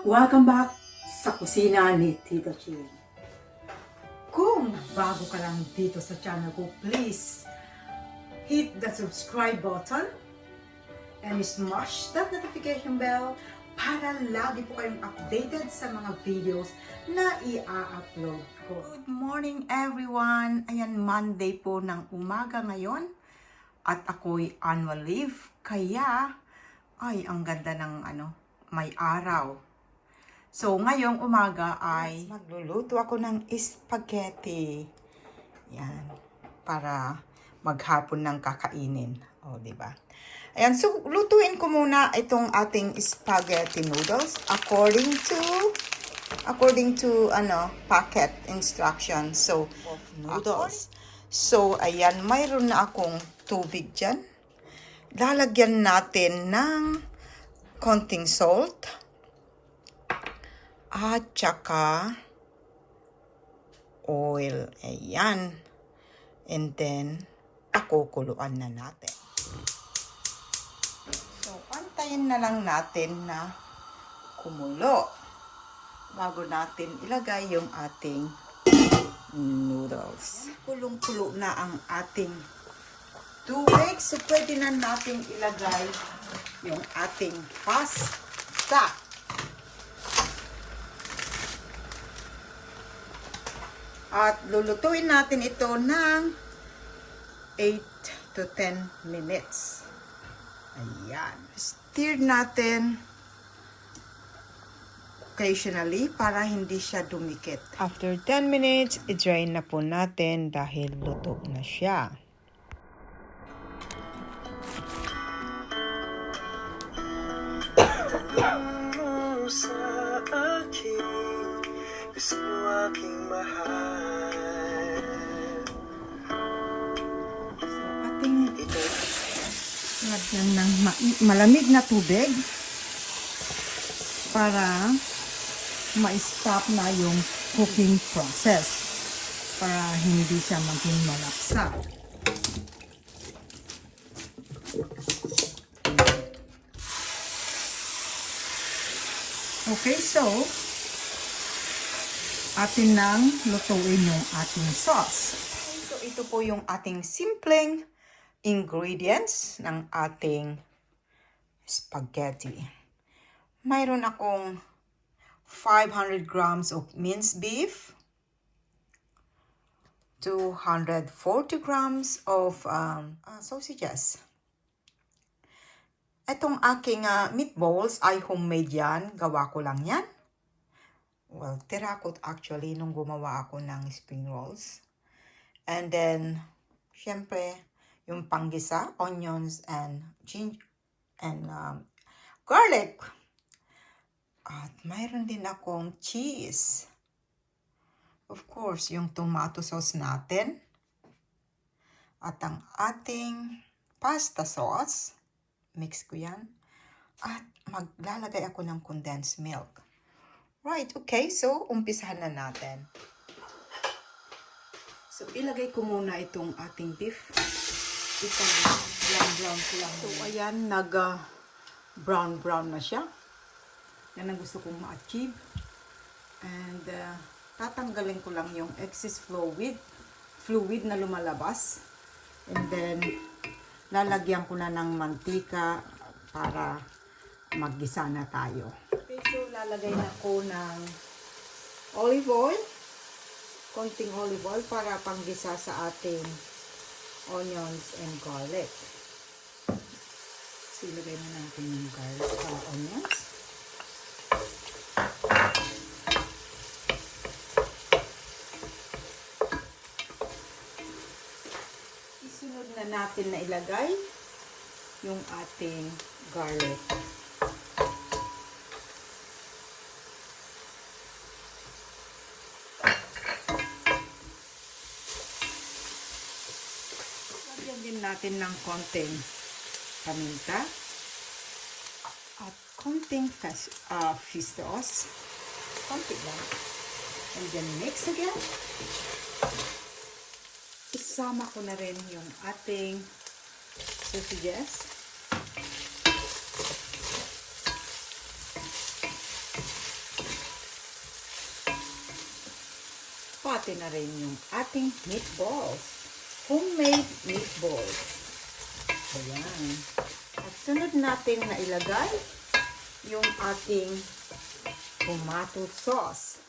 Welcome back sa kusina ni Tita Ching. Kung bago ka lang dito sa channel ko, please hit the subscribe button and smash that notification bell para lagi po kayong updated sa mga videos na i-upload ko. Good morning everyone! Ayan, Monday po ng umaga ngayon at ako'y annual leave. Kaya, ay, ang ganda ng may araw. So, ngayong umaga ay magluluto ako ng spaghetti. Yan. Para maghapon ng kakainin. O, diba? Ayan. So, lutuin ko muna itong ating spaghetti noodles according to packet instructions. So, of noodles. So, ayan. Mayroon na akong tubig dyan. Lalagyan natin ng konting salt. At saka oil. Ayan. And then, pakukuluan na natin. So, antayin na lang natin na kumulo bago natin ilagay yung ating noodles. Kulong-kulo na ang ating tubig. So, pwede na natin ilagay yung ating pasta. At lulutuin natin ito ng 8 to 10 minutes. Ayan. Stir natin occasionally para hindi siya dumikit. After 10 minutes, i-drain na po natin dahil luto na siya. Gusto mo aking mahal. So, ating lagyan ng malamig na tubig para ma-stop na yung cooking process para hindi siya maging malapsa. Okay, so atin nang lutuin yung ating sauce. Okay, so ito po yung ating simpleng ingredients ng ating spaghetti. Mayroon akong 500 grams of minced beef, 240 grams of sausages. Itong aking meatballs ay homemade yan. Gawa ko lang yan. Well, tirakot actually nung gumawa ako ng spring rolls. And then, syempre, yung panggisa, onions and ginger and garlic. At mayroon din akong cheese. Of course, yung tomato sauce natin. At ang ating pasta sauce. Mix ko yan. At maglalagay ako ng condensed milk. Right, okay. So, umpisahan na natin. So, ilagay ko muna itong ating beef. Brown ko lang. So, ayan, nag-brown na siya. Yan ang gusto kong ma-achieve. And, tatanggalin ko lang yung excess fluid na lumalabas. And then, lalagyan ko na ng mantika para maggisa na tayo. Okay, so lalagay na ko ng olive oil. Konting olive oil para panggisa sa ating onions and garlic. So ilagay na natin yung garlic sa onions. Isunod na natin na ilagay yung ating garlic. Lagyan din natin ng konting paminta at konting fish sauce. Konti lang. And then mix again. Isama ko na rin yung ating sausages. natin na rin yung ating meatballs. Homemade meatballs. Ayan. At sunod natin na ilagay yung ating tomato sauce.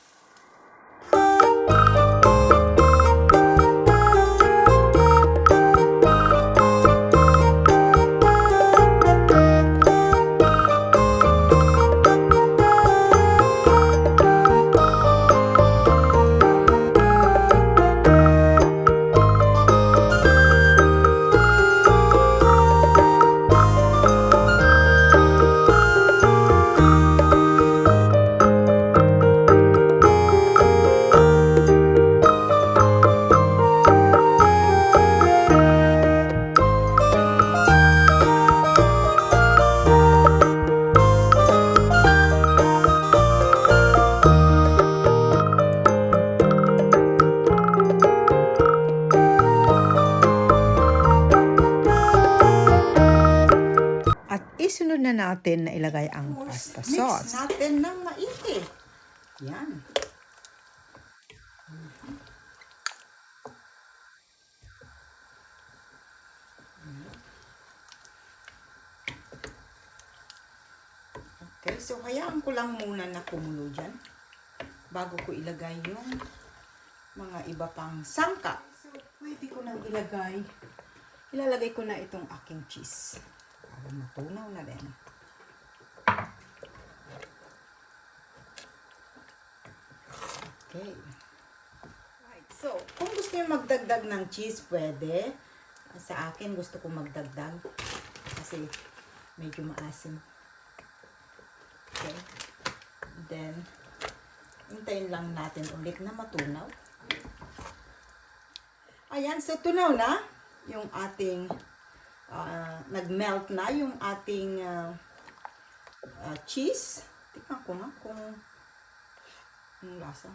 Isunod na natin na ilagay ang pasta sauce. Mix natin ng maigi. Yan. Okay, so hayaan ko lang muna na kumulo dyan bago ko ilagay yung mga iba pang sangkap. So, pwede ko nang ilalagay ko na itong aking cheese. Para matunaw na din. Okay. Right. So, kung gusto niyo magdagdag ng cheese, pwede. Sa akin, gusto ko magdagdag. Kasi, medyo maasim. Okay. Then, hintayin lang natin ulit na matunaw. Ayan, so tunaw na yung ating nag-melt na yung ating cheese. Tingnan ko nga kung yung lasa.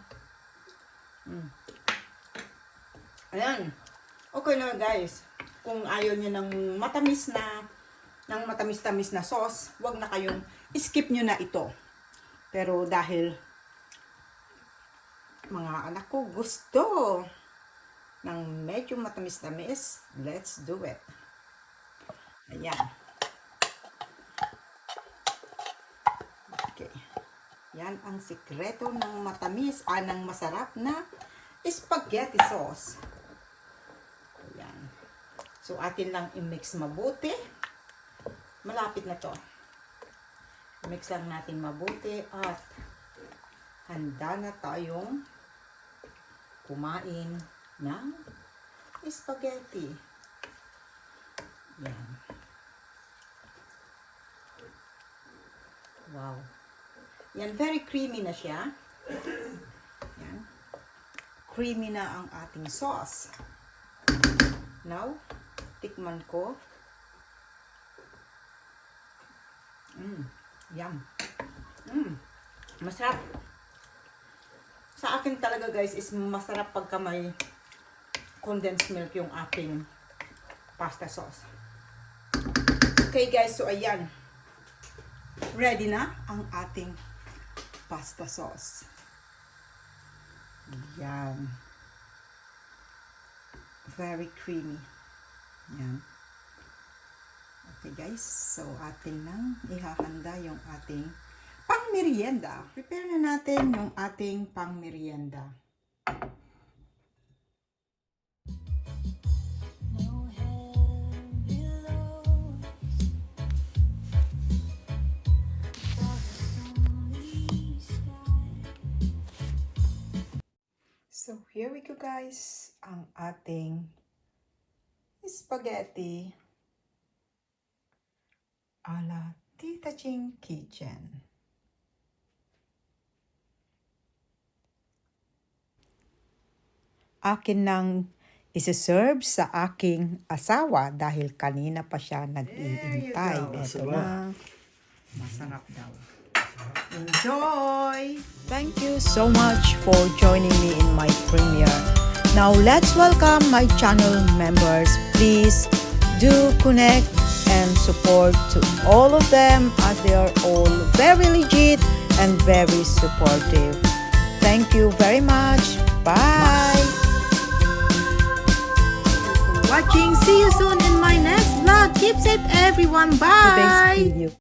Ayan. Okay na guys. Kung ayaw nyo ng matamis-tamis na sauce, wag na kayong skip nyo na ito. Pero dahil mga anak ko gusto ng medyo matamis-tamis, let's do it. Ayan. Okay. Yan ang sikreto ng matamis, ng masarap na spaghetti sauce. Ayan. So, atin lang i-mix mabuti. Malapit na to. Mix lang natin mabuti at handa na tayong kumain ng spaghetti. Yan. Wow. Yan, very creamy na siya. Yan. Creamy na ang ating sauce. Now, tikman ko. Yum. Masarap. Sa akin talaga guys is masarap pagka may condensed milk yung ating pasta sauce. Okay guys, so ayan. Ready na ang ating pasta sauce. Yan. Very creamy. Yan. Okay guys, so atin lang ihahanda yung ating pang-merienda. Prepare na natin yung ating pang-merienda. So here we go guys, ang ating spaghetti ala Tita Ching Kitchen. Akin nang isi-serve sa aking asawa dahil kanina pa siya nag-iintay. Ito na. Masarap daw. Enjoy! Thank you so much for joining me in my premiere. Now let's welcome my channel members. Please do connect and support to all of them as they are all very legit and very supportive. Thank you very much. Bye! Watching. See you soon in my next vlog. Keep safe everyone. Bye. Today's video